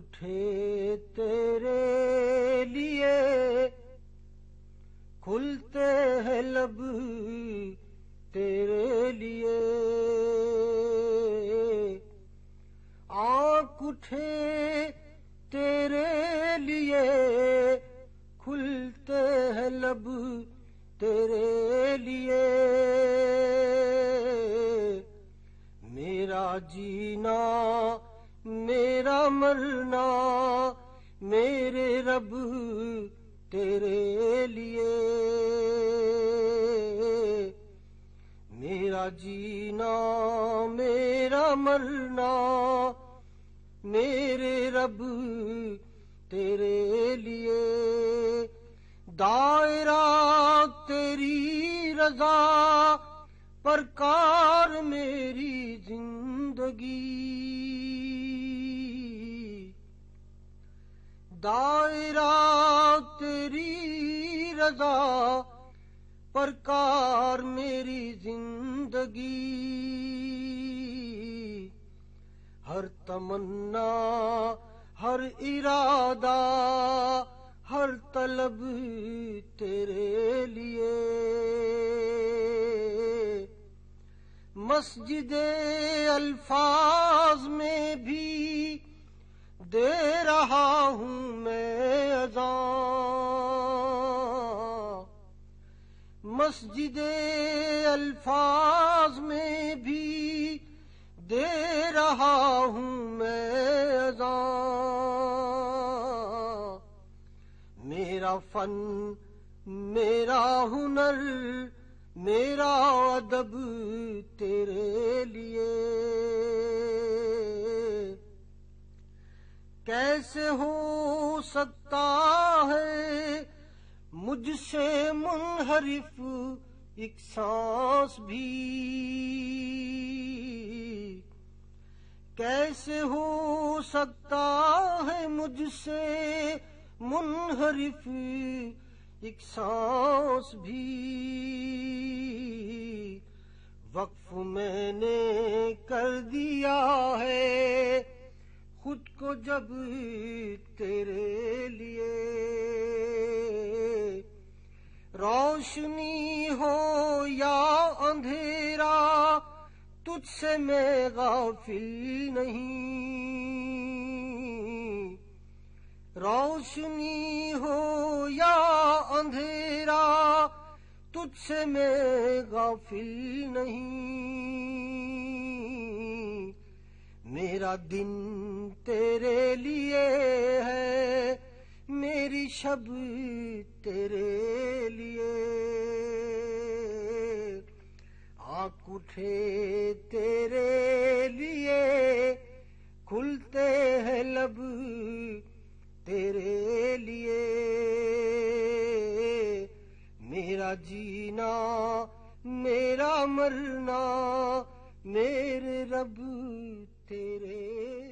اٹھے تیرے لیے کھلتے ہیں لب تیرے لیے آنکھ اٹھے تیرے لیے کھلتے ہیں لب تیرے لیے میرا جینا میرا مرنا میرے رب تیرے لیے میرا جینا میرا مرنا میرے رب تیرے لیے دائرہ تیری رضا پر کار میری زندگی دائرہ تیری رضا پر کار میری زندگی ہر تمنا ہر ارادہ ہر طلب تیرے لیے مسجد الفاظ میں بھی دے رہا ہوں میں اذان مسجد الفاظ میں بھی دے رہا ہوں میں اذان میرا فن میرا ہنر میرا ادب تیرے لیے کیسے ہو سکتا ہے مجھ سے منحرف ایک سانس بھی کیسے ہو سکتا ہے مجھ سے منحرف ایک سانس بھی وقف میں نے کر دیا ہے خود کو جب تیرے لیے روشنی ہو یا اندھیرا تجھ سے میں غافل نہیں روشنی ہو یا اندھیرا تجھ سے میں غافل نہیں میرا دن تیرے لیے ہے میری شب تیرے لیے آنکھ اٹھے تیرے لیے کھلتے ہیں لب تیرے لیے میرا جینا میرا مرنا میرے رب تیرے